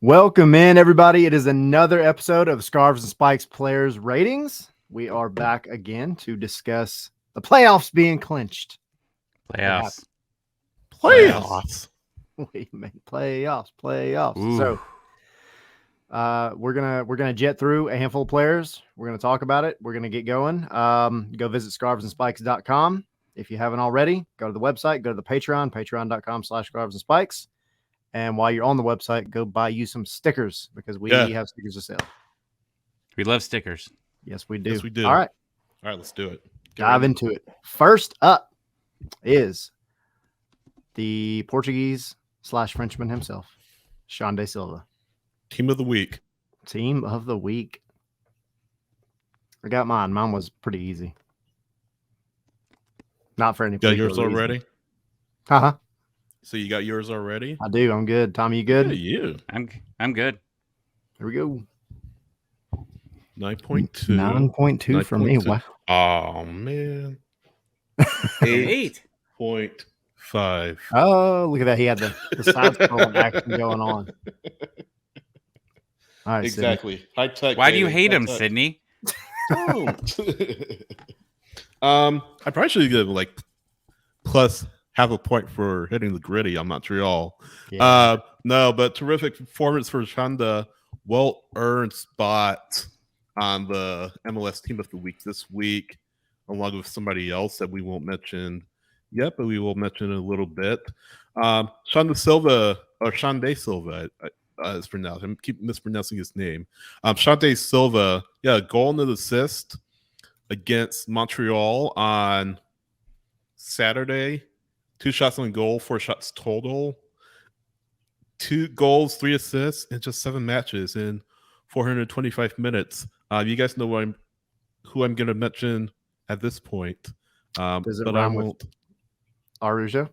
Welcome in, everybody. It is another episode of Scarves and Spikes Players Ratings. We are back again to discuss the playoffs being clinched. Playoffs. Playoffs. We make playoffs. Ooh. So we're gonna jet through a handful of players. We're gonna talk about it. We're gonna get going. Go visit scarvesandspikes.com. If you haven't already, go to the website, go to the Patreon, patreon.com/scarvesandspikes. And while you're on the website, go buy you some stickers because we have stickers to sell. We love stickers. Yes, we do. Yes, we do. All right, let's do it. Dive into it. First up is the Portuguese/Frenchman himself, Xande Silva. Team of the week. Team of the week. I got mine. Mine was pretty easy. Not for any. Got yours already? Uh-huh. So you got yours already? I do. I'm good. Tommy, you good? Yeah, you. I'm good. Here we go. 9.2. 9.2 for me. Wow. Oh man. 8.5. Oh, look at that. He had the side scrolling action going on. All right, exactly. High tech. Why do you hate him, Sydney? I probably should give like plus half a point for hitting the gritty. I'm not Montreal. Yeah. No, but terrific performance for Xande. Well earned spot on the MLS Team of the Week this week, along with somebody else that we won't mention yet, but we will mention in a little bit. Xande Silva, is pronounced. I keep mispronouncing his name. Xande Silva, goal and an assist against Montreal on Saturday. 2 shots on goal, 4 shots total. 2 goals, 3 assists, and just 7 matches in 425 minutes. You guys know who I'm going to mention at this point. Does it but rhyme I won't. with Arujo?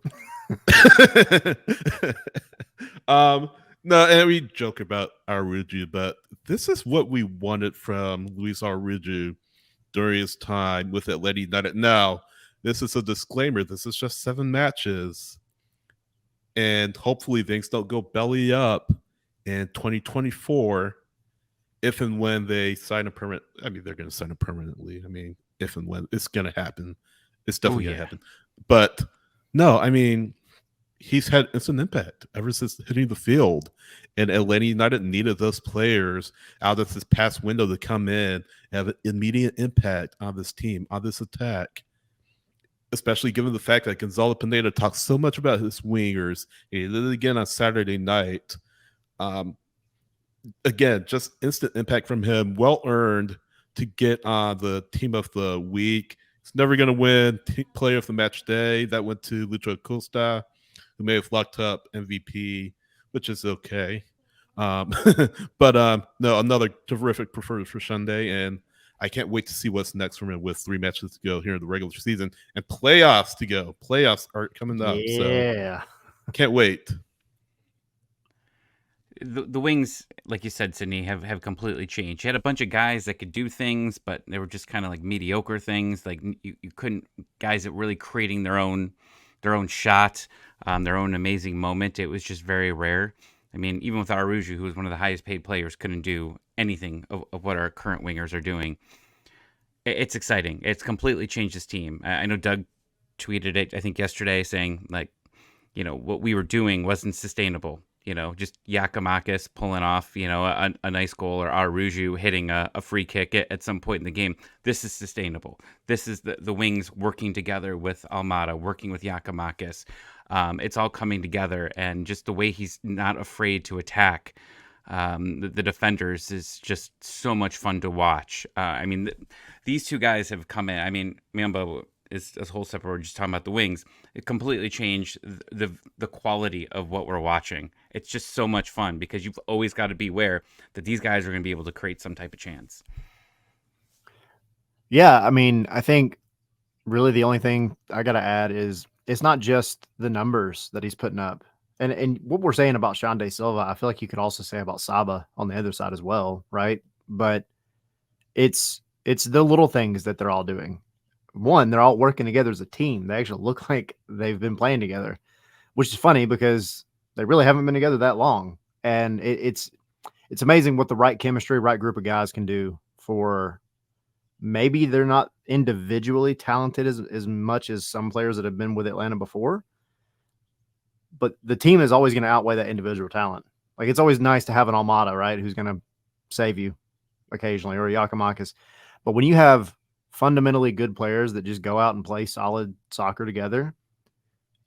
No, and we joke about Arujo, but this is what we wanted from Luis Arujo during his time with Atlanta United. Now, this is a disclaimer. This is just 7 matches. And hopefully things don't go belly up in 2024 if and when they sign a permanent. I mean, they're going to sign it permanently. I mean, if and when. It's going to happen. It's definitely going to happen. But no, I mean, he's had instant impact ever since hitting the field. And Atlanta United needed those players out of this past window to come in and have an immediate impact on this team, on this attack. Especially given the fact that Gonzalo Pineda talks so much about his wingers. He did it again on Saturday night. Again, just instant impact from him. Well earned to get on the Team of the Week. He's never going to win Player of the Match Day. That went to Lucho Acosta, who may have locked up MVP, which is okay. But no, another terrific performance for Xande, and I can't wait to see what's next from him with 3 matches to go here in the regular season and playoffs to go. Playoffs are coming up. Yeah. So can't wait. The Wings, like you said, Sydney, have completely changed. You had a bunch of guys that could do things, but they were just kind of like mediocre things. Like you couldn't, guys that really creating their own shot, their own amazing moment. It was just very rare. I mean, even with Arujo, who was one of the highest paid players, couldn't do anything of what our current wingers are doing. It's exciting. It's completely changed this team. I know Doug tweeted it, I think, yesterday saying, like, what we were doing wasn't sustainable. Just Giakoumakis pulling off, a nice goal, or Arujo hitting a free kick at some point in the game. This is sustainable. This is the Wings working together with Almada, working with Giakoumakis. It's all coming together, and just the way he's not afraid to attack the defenders is just so much fun to watch. I mean, these 2 guys have come in. I mean, Miamba is a whole separate. We're just talking about the Wings. It completely changed the quality of what we're watching. It's just so much fun because you've always got to be aware that these guys are going to be able to create some type of chance. Yeah, I mean, I think really the only thing I got to add is it's not just the numbers that he's putting up. And what we're saying about Xande Silva, I feel like you could also say about Saba on the other side as well, right? But it's the little things that they're all doing. One, they're all working together as a team. They actually look like they've been playing together, which is funny because they really haven't been together that long. And it's it's amazing what the right chemistry, right group of guys can do for. Maybe they're not individually talented as much as some players that have been with Atlanta before, but the team is always going to outweigh that individual talent. Like, it's always nice to have an Almada, right, who's going to save you occasionally, or a Yakimakis. But when you have fundamentally good players that just go out and play solid soccer together,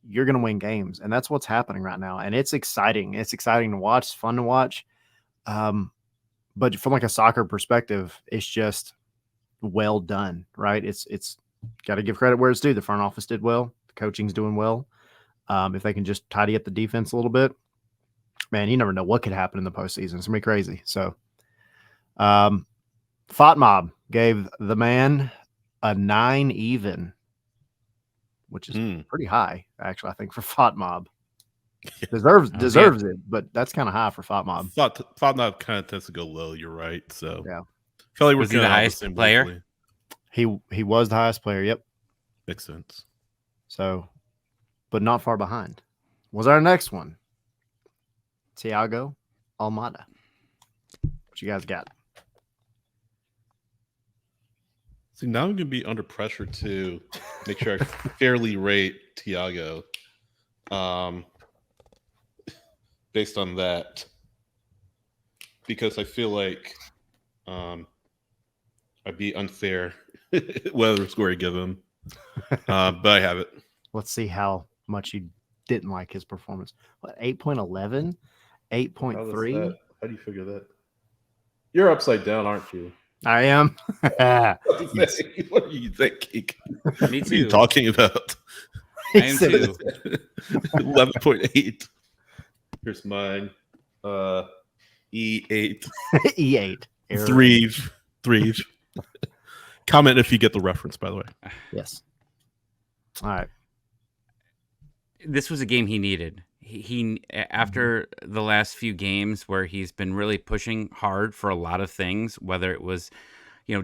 you're going to win games. And that's what's happening right now. And it's exciting. It's exciting to watch. It's fun to watch. But from like a soccer perspective, it's just well done, right? It's got to give credit where it's due. The front office did well. The coaching's doing well. If they can just tidy up the defense a little bit, man, you never know what could happen in the postseason. It's gonna be crazy. So, FOTMob gave the man a 9 even, which is pretty high, actually. I think for FOTMob, deserves it, but that's kind of high for FOTMob. FOTMob kind of tends to go low. You're right. So yeah, I feel like we're Was he the highest player? Wavelength. He was the highest player. Yep, Makes sense. So, but not far behind. Was our next one Thiago Almada? What you guys got? See, now I'm gonna be under pressure to make sure I fairly rate Thiago, based on that, because I feel like I'd be unfair whether score I give him, but I have it. Let's see how much you didn't like his performance. What, 8.11, 8.3? How do you figure that? You're upside down, aren't you? I am. Yes. What are you thinking? Me What are you too. talking about? I am too. 11.8. Here's mine. E8. E8. Three. Comment if you get the reference, by the way. Yes. All right. This was a game he needed. He after the last few games where he's been really pushing hard for a lot of things, whether it was,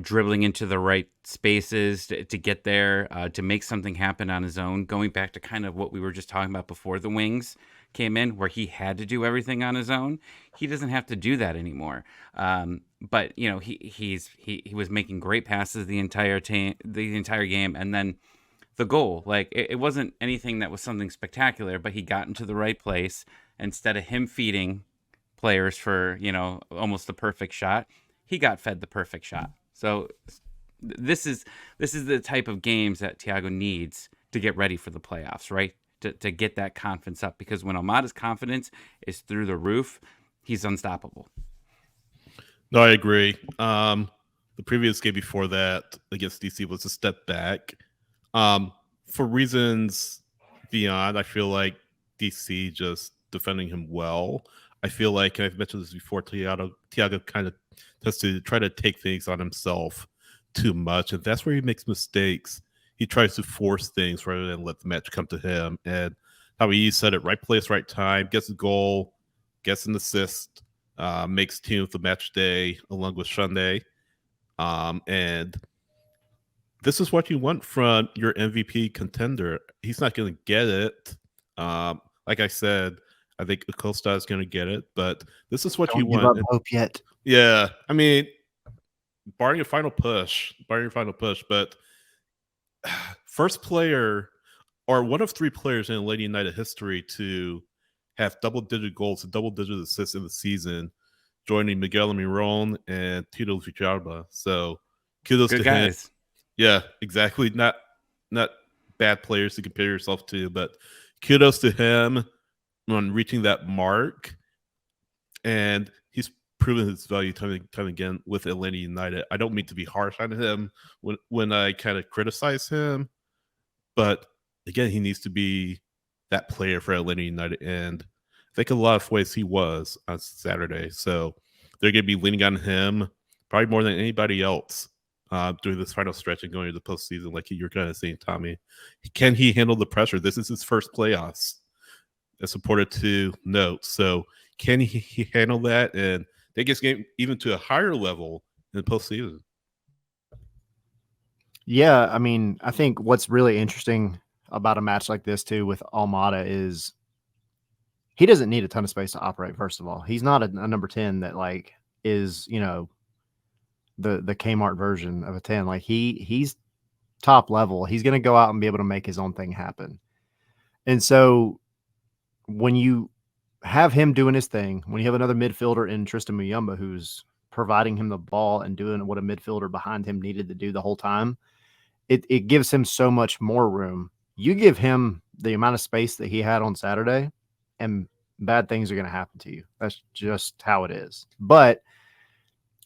dribbling into the right spaces to get there, to make something happen on his own, going back to kind of what we were just talking about before the wings came in, where he had to do everything on his own. He doesn't have to do that anymore. But he was making great passes the entire game, and then the goal, like it wasn't anything that was something spectacular, but he got into the right place. Instead of him feeding players for almost the perfect shot, he got fed the perfect shot. So this is the type of games that Thiago needs to get ready for the playoffs, right? To get that confidence up, because when Almada's confidence is through the roof, he's unstoppable. No, I agree. The previous game before that against DC was a step back. For reasons beyond, I feel like DC just defending him well. I feel like, and I've mentioned this before, Thiago kind of tends to try to take things on himself too much, and that's where he makes mistakes. He tries to force things rather than let the match come to him. And how he said it, right place, right time, gets a goal, gets an assist, makes team of the match day along with Sunday. And this is what you want from your MVP contender. He's not going to get it. Like I said, I think Acosta is going to get it, but this is what Don't you give want. up hope yet. Yeah, I mean, barring a final push, but first player or one of three players in Lady United history to have double-digit goals and double-digit assists in the season, joining Miguel Almiron and Tito Villalba. So kudos Good to guys. him. Yeah, exactly. Not bad players to compare yourself to, but kudos to him on reaching that mark. And he's proven his value time and time again with Atlanta United. I don't mean to be harsh on him when I kind of criticize him, but again, he needs to be that player for Atlanta United. And I think in a lot of ways he was on Saturday. So they're going to be leaning on him probably more than anybody else during this final stretch and going into the postseason, like you're kind of saying, Tommy. Can he handle the pressure? This is his first playoffs. That's important to note. So can he handle that and take his game even to a higher level in the postseason? Yeah, I mean, I think what's really interesting about a match like this too with Almada is he doesn't need a ton of space to operate. First of all, he's not a number 10 that like is the Kmart version of a 10. Like he's top level. He's going to go out and be able to make his own thing happen. And so when you have him doing his thing, when you have another midfielder in Tristan Muyumba who's providing him the ball and doing what a midfielder behind him needed to do the whole time, it gives him so much more room. You give him the amount of space that he had on Saturday, and bad things are going to happen to you. That's just how it is. But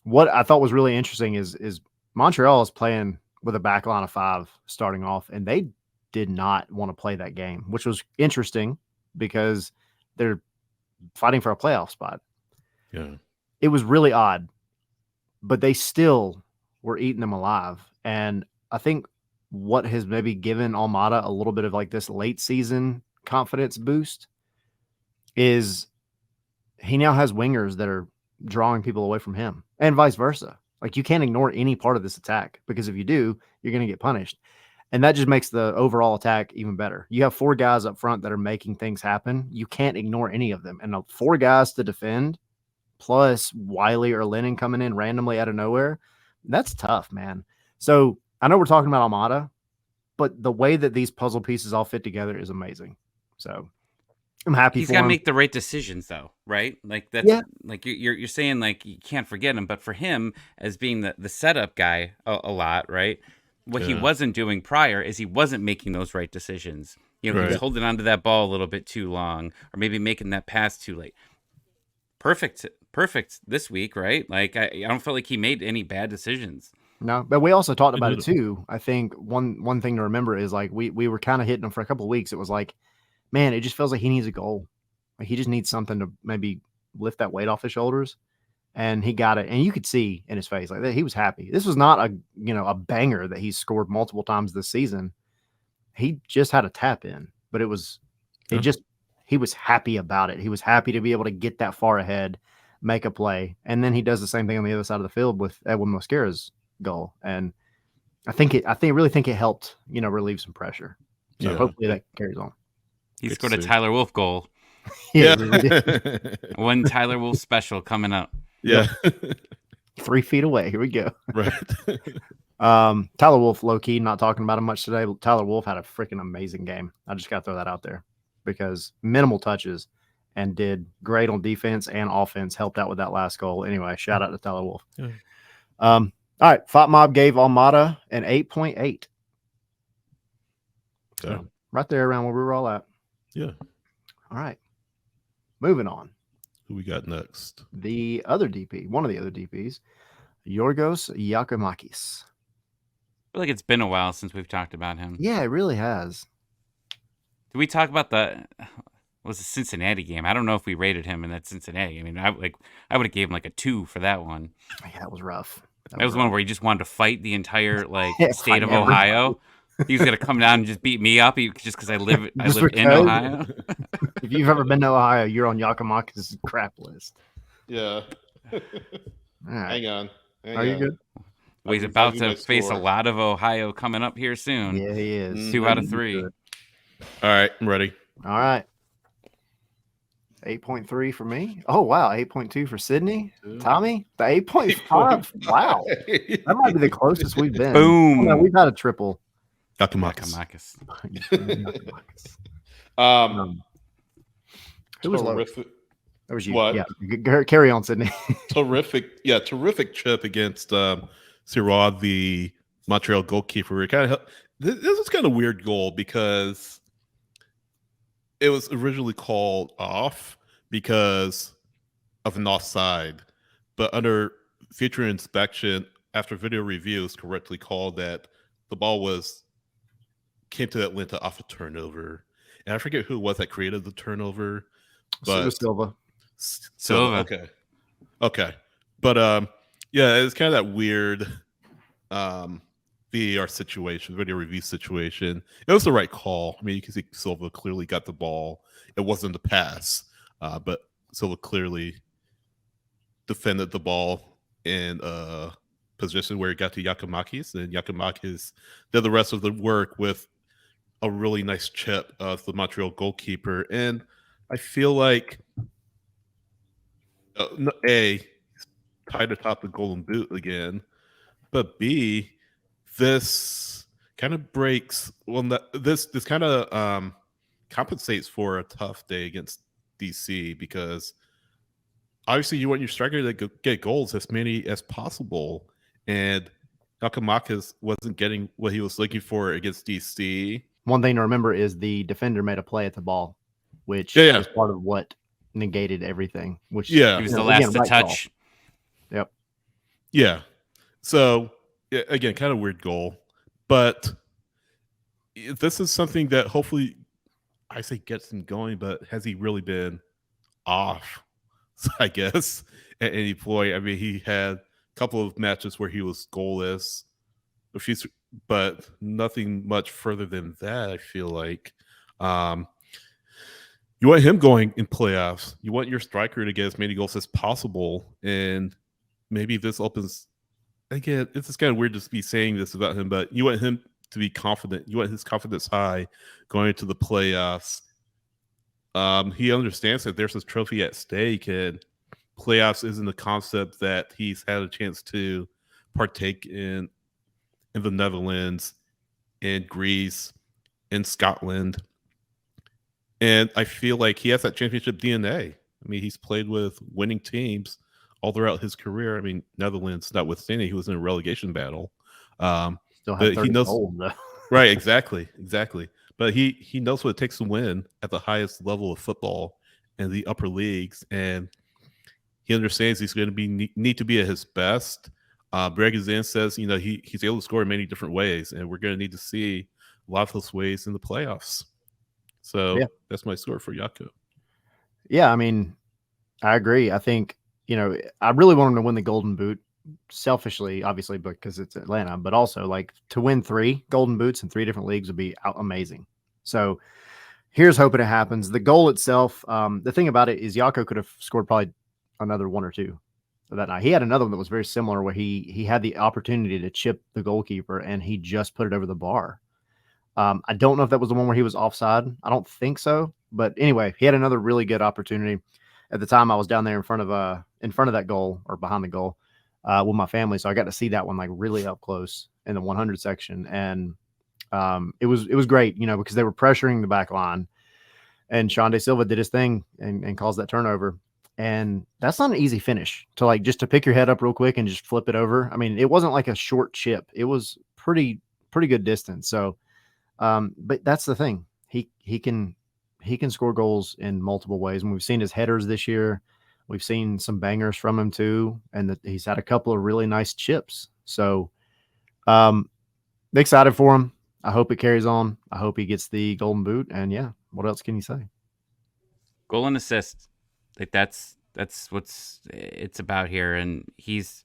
what I thought was really interesting is Montreal is playing with a back line of 5 starting off, and they did not want to play that game, which was interesting because they're fighting for a playoff spot. Yeah. It was really odd, but they still were eating them alive. And I think what has maybe given Almada a little bit of like this late season confidence boost is he now has wingers that are drawing people away from him and vice versa. Like you can't ignore any part of this attack because if you do, you're going to get punished. And that just makes the overall attack even better. You have 4 guys up front that are making things happen. You can't ignore any of them. And 4 guys to defend plus Wiley or Lennon coming in randomly out of nowhere, that's tough, man. So I know we're talking about Almada, but the way that these puzzle pieces all fit together is amazing. So I'm happy He's for got to him. make the right decisions, though, right? Like that's like you're saying, like you can't forget him, but for him as being the setup guy a lot, right? What he wasn't doing prior is he wasn't making those right decisions. He was holding on to that ball a little bit too long, or maybe making that pass too late. Perfect this week, right? Like I don't feel like he made any bad decisions. No, but we also talked about it too. I think one thing to remember is like we were kind of hitting him for a couple of weeks. It was like, man, it just feels like he needs a goal. Like he just needs something to maybe lift that weight off his shoulders. And he got it. And you could see in his face like that he was happy. This was not a banger that he's scored multiple times this season. He just had a tap in, but he was happy about it. He was happy to be able to get that far ahead, make a play. And then he does the same thing on the other side of the field with Edwin Mosquera's goal. And I really think it helped, relieve some pressure. So hopefully that carries on. He scored a Tyler Wolf goal. Yeah. One Tyler Wolf special coming up. Yeah. 3 feet away. Here we go. Right. Tyler Wolf, low key, not talking about him much today. Tyler Wolf had a freaking amazing game. I just got to throw that out there because minimal touches and did great on defense and offense, helped out with that last goal. Anyway, shout out to Tyler Wolf. Yeah. All right. Fat Mob gave Almada an 8.8. Okay. So, right there around where we were all at. Yeah. All right. Moving on. Who we got next? The other DP, one of the other DPs, Yorgos Yakimakis. I feel like it's been a while since we've talked about him. Yeah, it really has. Did we talk about the Cincinnati game? I don't know if we rated him in that Cincinnati. I mean, I would have gave him like a 2 for that one. Yeah, that was rough. That was one where he just wanted to fight the entire state of Ohio. He was gonna come down and just beat me up just because I live in Ohio. If you've ever been to Ohio, you're on Yakimakis' crap list. Yeah. All right. Hang on. Are you good? Well, he's about to face a lot of Ohio coming up here soon. Yeah, he is. 2 out of 3. All right, I'm ready. All right. 8.3 for me. Oh, wow. 8.2 for Sydney. Tommy, the 8.5. Wow. That might be the closest we've been. Boom. Oh, no, we've had a triple. Yakimakis. Who was terrific. That was you. What? Yeah. Carry on, Sydney. Terrific chip against Sirod, the Montreal goalkeeper. This was kind of weird goal because it was originally called off because of an offside, but under future inspection, after video review, it's correctly called that the ball came to Atlanta off a turnover. And I forget who it was that created the turnover. But Silva. Okay. But yeah, it's kind of that weird VAR situation, video review situation. It was the right call. I mean, you can see Silva clearly got the ball. It wasn't a pass, but Silva clearly defended the ball in a position where he got to Yakimakis, and Yakimakis did the rest of the work with a really nice chip of the Montreal goalkeeper. And I feel like A, tied atop the Golden Boot again, but B, this kind of breaks. Well, this kind of compensates for a tough day against DC because obviously you want your striker to get goals as many as possible, and Nakamakis wasn't getting what he was looking for against DC. One thing to remember is the defender made a play at the ball, which Yeah. is part of what negated everything. Which he was the last to touch. Yep. Yeah. So again, kind of weird goal, but this is something that hopefully I say gets him going. But has he really been off? I guess at any point. I mean, he had a couple of matches where he was goalless, but nothing much further than that. I feel like you want him going in playoffs. You want your striker to get as many goals as possible, and maybe this opens. Again, it's just kind of weird to be saying this about him, but you want him to be confident. You want his confidence high going into the playoffs. He understands that there's this trophy at stake, and playoffs isn't a concept that he's had a chance to partake in the Netherlands, in Greece, in Scotland. And I feel like he has that championship DNA. I mean, he's played with winning teams all throughout his career. I mean, Netherlands notwithstanding, he was in a relegation battle. Still had 30 he knows goals, though. Right, exactly. But he knows what it takes to win at the highest level of football in the upper leagues, and he understands he's going to need to be at his best. Bregazin says, he's able to score in many different ways, and we're going to need to see a lot of those ways in the playoffs. So That's my score for Jaco. Yeah, I mean, I agree. I think, I really want him to win the Golden Boot, selfishly, obviously, because it's Atlanta, but also like to win 3 Golden Boots in 3 different leagues would be amazing. So here's hoping it happens. The goal itself, the thing about it is Jaco could have scored probably another 1 or 2 that night. He had another one that was very similar where he had the opportunity to chip the goalkeeper and he just put it over the bar. I don't know if that was the one where he was offside. I don't think so. But anyway, he had another really good opportunity. At the time, I was down there in front of that goal or behind the goal with my family, so I got to see that one like really up close in the 100 section, and it was great, because they were pressuring the back line, and Sean De Silva did his thing and caused that turnover. And that's not an easy finish to just to pick your head up real quick and just flip it over. I mean, it wasn't like a short chip; it was pretty good distance. So, but that's the thing. He can score goals in multiple ways. And we've seen his headers this year. We've seen some bangers from him too. And he's had a couple of really nice chips. So excited for him. I hope it carries on. I hope he gets the Golden Boot. And yeah, what else can you say? Goal and assist. Like that's what's it's about here. And he's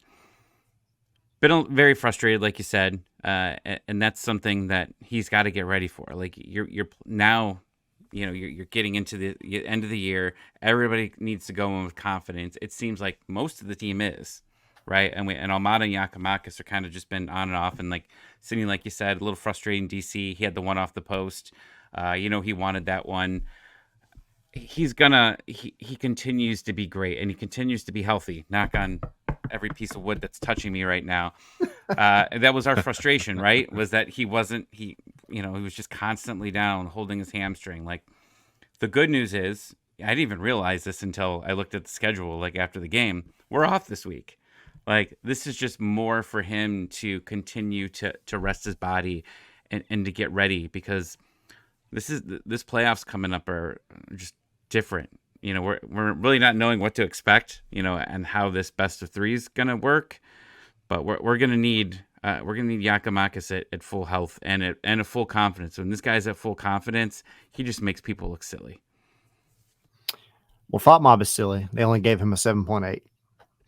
been very frustrated, like you said. And that's something that he's got to get ready for. Like you're now, you're getting into the end of the year. Everybody needs to go in with confidence. It seems like most of the team is, right? And Almada and Giakoumakis are kind of just been on and off. And like Sidney, like you said, a little frustrating. DC, he had the one off the post. He wanted that one. He continues to be great, and he continues to be healthy. Knock on every piece of wood that's touching me right now. That was our frustration, right? Was that he was just constantly down, holding his hamstring. Like, the good news is, I didn't even realize this until I looked at the schedule, like after the game. We're off this week. Like, this is just more for him to continue to rest his body and to get ready, because this playoffs coming up are just different. We're really not knowing what to expect, and how this best of 3 is gonna work. But we're gonna need Giakoumakis at full health and at full confidence. When this guy's at full confidence, he just makes people look silly. Well, Thought Mob is silly. They only gave him a 7.8.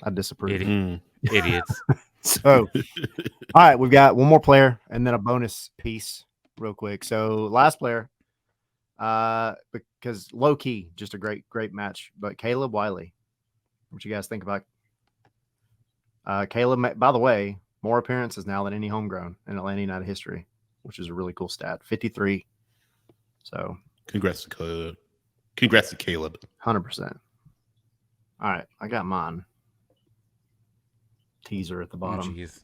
I disapprove. Idiots. So, all right, we've got one more player and then a bonus piece real quick. So, last player, because low key, just a great match. But Caleb Wiley, what you guys think about Caleb? By the way, more appearances now than any homegrown in Atlanta United history, which is a really cool stat. 53. So, congrats to Caleb. Congrats to Caleb. 100%. All right, I got mine. Teaser at the Oh, bottom. jeez.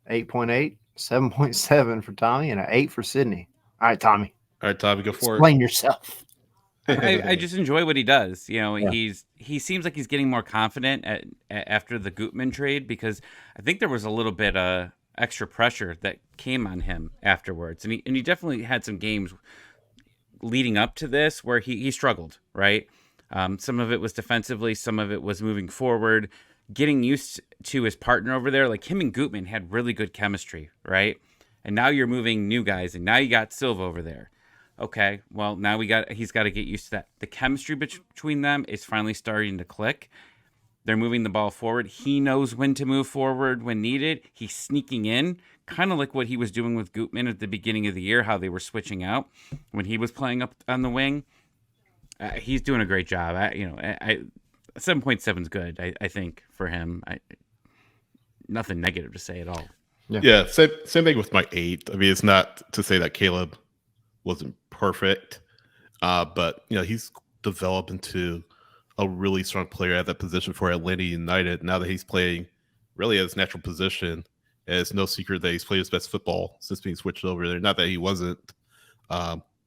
8.8, 7.7 for Tommy, and an 8 for Sydney. All right, Tommy. All right, Tommy, go for Explain yourself. I just enjoy what he does. You know, Yeah. he seems like he's getting more confident after the Gutman trade, because I think there was a little bit extra pressure that came on him afterwards, and he definitely had some games leading up to this where he struggled, right? Some of it was defensively, some of it was moving forward, getting used to his partner over there. Like him and Gutman had really good chemistry, right? And now you're moving new guys, and now you got Silva over there. Okay, well now he's got to get used to that. The chemistry between them is finally starting to click. They're moving the ball forward. He knows when to move forward when needed. He's sneaking in, kind of like what he was doing with Gutman at the beginning of the year, how they were switching out when he was playing up on the wing. He's doing a great job. 7.7 is good, I think, for him. Nothing negative to say at all. Yeah, same thing with my 8. I mean, it's not to say that Caleb wasn't perfect, but he's developed into a really strong player at that position for Atlanta United. Now that he's playing really at his natural position, and it's no secret that he's played his best football since being switched over there. Not that he wasn't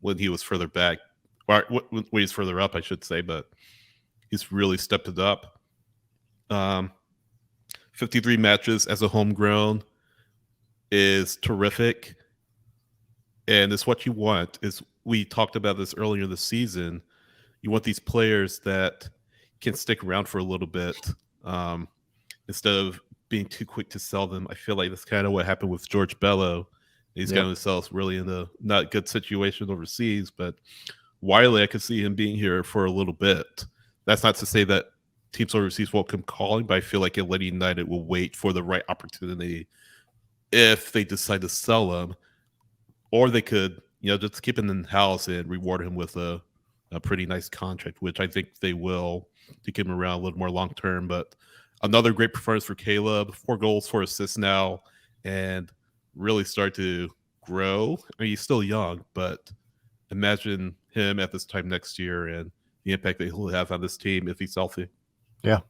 when he was further back, or when he's further up, I should say, but he's really stepped it up. 53 matches as a homegrown is terrific, and it's what you want. Is we talked about this earlier this season. You want these players that can stick around for a little bit, instead of being too quick to sell them. I feel like that's kind of what happened with George Bello. He's got himself really in a not good situation overseas, but Wiley, I could see him being here for a little bit. That's not to say that teams overseas won't come calling, but I feel like Atlanta United will wait for the right opportunity if they decide to sell him, or they could, just keep him in house and reward him with a pretty nice contract, which I think they will, to keep him around a little more long term. But another great performance for Caleb, 4 goals, 4 assists now, and really start to grow. I mean, he's still young, but imagine him at this time next year and the impact that he'll have on this team if he's healthy. Yeah.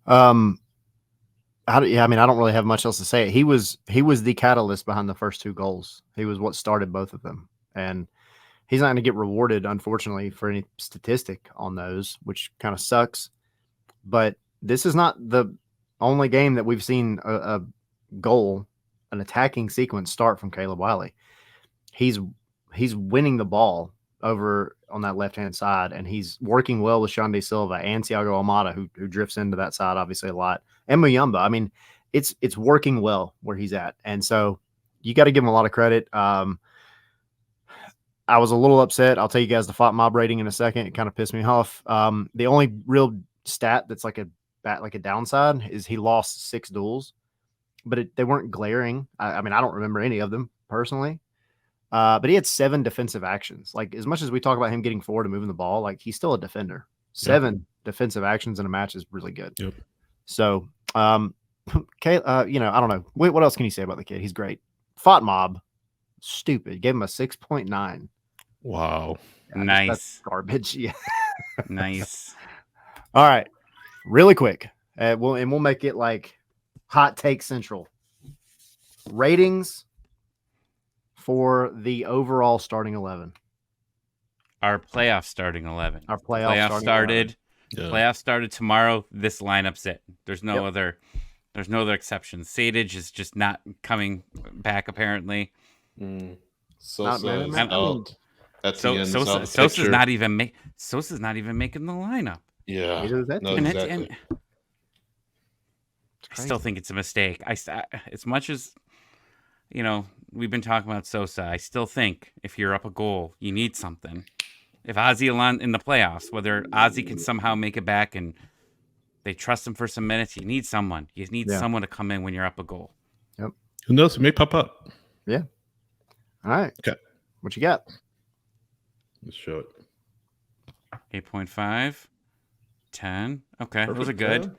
I mean, I don't really have much else to say. He was the catalyst behind the first 2 goals. He was what started both of them, and he's not going to get rewarded, unfortunately, for any statistic on those, which kind of sucks. But this is not the only game that we've seen a goal, an attacking sequence start from Caleb Wiley. He's winning the ball over on that left-hand side, and he's working well with Shandae Silva and Thiago Almada, who drifts into that side obviously a lot, and Muyumba. I mean, it's working well where he's at, and so you got to give him a lot of credit. I was a little upset. I'll tell you guys the FOT mob rating in a second. It kind of pissed me off. The only real stat that's like a downside is he lost 6 duels, but they weren't glaring. I mean, I don't remember any of them personally. But he had 7 defensive actions. Like, as much as we talk about him getting forward and moving the ball, like, he's still a defender. 7 defensive actions in a match is really good. Yep. So, I don't know. What else can you say about the kid? He's great. FOT mob, stupid. Gave him a 6.9. Wow. Yeah, Nice. That's garbage. Yeah. Nice. All right. Really quick. We'll make it like hot take central. Ratings for the overall starting 11. Our playoff starting 11. Our playoff started. 11. Playoff started tomorrow. This lineup's it. There's no other exceptions. Sadage is just not coming back apparently. Sosa's Not out. That's the end. Sosa's not even making the lineup. Yeah. No, And exactly. I still think it's a mistake. As much as we've been talking about Sosa, I still think if you're up a goal, you need something. If Ozzy in the playoffs, whether Ozzy can somehow make it back and they trust him for some minutes, you need someone. You need someone to come in when you're up a goal. Yep. Who knows? It may pop up. Yeah. All right. Okay. What you got? Let's show it. 8.5, 10. Okay, those are good.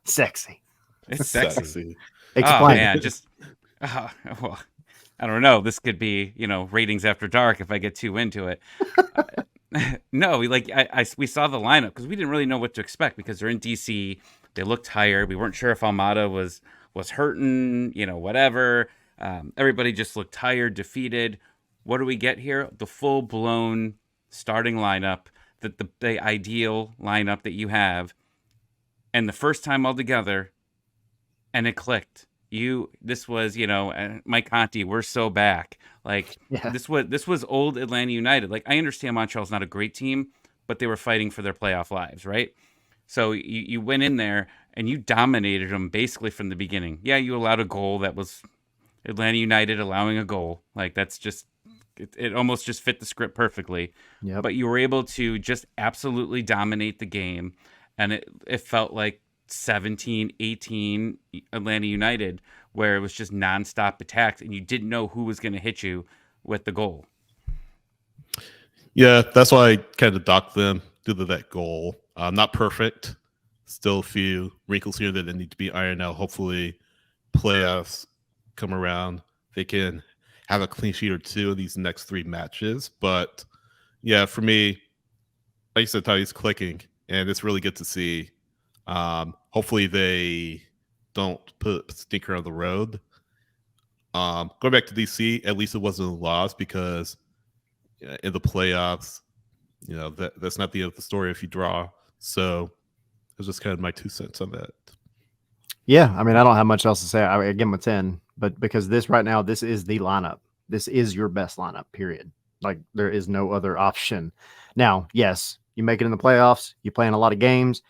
Sexy. It's sexy. Explain. Oh man, just well, I don't know. This could be, ratings after dark if I get too into it. No, we saw the lineup because we didn't really know what to expect because they're in DC. They looked tired. We weren't sure if Almada was hurting, whatever. Everybody just looked tired, defeated. What do we get here? The full blown starting lineup, the ideal lineup that you have, and the first time all together, and it clicked. This was, Mike Conti, we're so back. Like Yeah. this was old Atlanta United. Like I understand Montreal's not a great team, but they were fighting for their playoff lives, right? So you went in there and you dominated them basically from the beginning. Yeah, you allowed a goal that was Atlanta United allowing a goal. Like that's just it almost just fit the script perfectly. Yep. But you were able to just absolutely dominate the game, and it felt like 17-18 Atlanta United, where it was just nonstop attacks and you didn't know who was going to hit you with the goal. Yeah, that's why I kind of docked them due to that goal. Not perfect. Still a few wrinkles here that need to be ironed out. Hopefully, playoffs come around. They can have a clean sheet or two of these next 3 matches. But yeah, for me, like you said, Tony's clicking, and it's really good to see. Hopefully they don't put a stinker on the road. Going back to DC, at least it wasn't a loss because in the playoffs, that's not the end of the story if you draw. So it was just kind of my 2 cents on that. Yeah, I mean, I don't have much else to say. I give them a 10, but because this right now, this is the lineup. This is your best lineup, period. Like there is no other option. Now, yes, you make it in the playoffs. You play in a lot of games.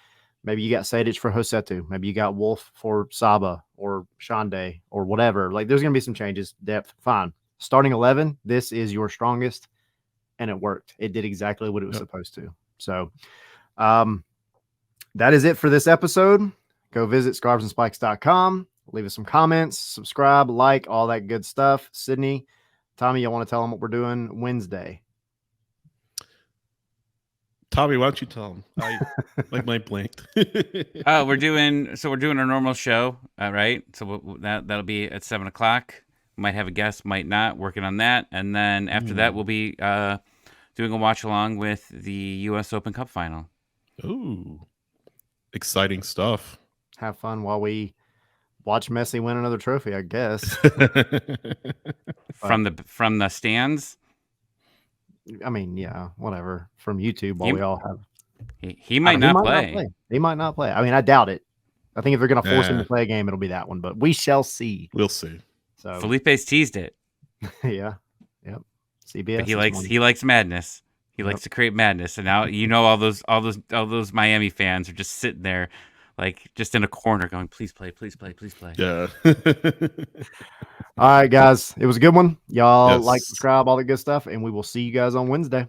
Maybe you got Sadic for Hosetu. Maybe you got Wolf for Saba or Shande or whatever. Like there's going to be some changes, depth, fine. Starting 11, this is your strongest, and it worked. It did exactly what it was supposed to. So that is it for this episode. Go visit scarvesandspikes.com. Leave us some comments, subscribe, like, all that good stuff. Sydney, Tommy, you want to tell them what we're doing Wednesday? Tommy, why don't you tell them? I like my blanked. We're doing our normal show, right? So that'll be at 7:00. Might have a guest, might not. Working on that, and then after that, we'll be doing a watch along with the U.S. Open Cup final. Ooh, exciting stuff. Have fun while we watch Messi win another trophy, I guess. From the stands. I mean, yeah, whatever. From YouTube, while we all have. He might not play. He might not play. I mean, I doubt it. I think if they're going to force him to play a game, it'll be that one. But we shall see. We'll see. So Felipe's teased it. Yeah. Yep. CBS. But he likes madness. He likes to create madness, and now all those Miami fans are just sitting there, like just in a corner, going, "Please play, please play, please play." Yeah. All right, guys. It was a good one. Y'all like, subscribe, all the good stuff, and we will see you guys on Wednesday.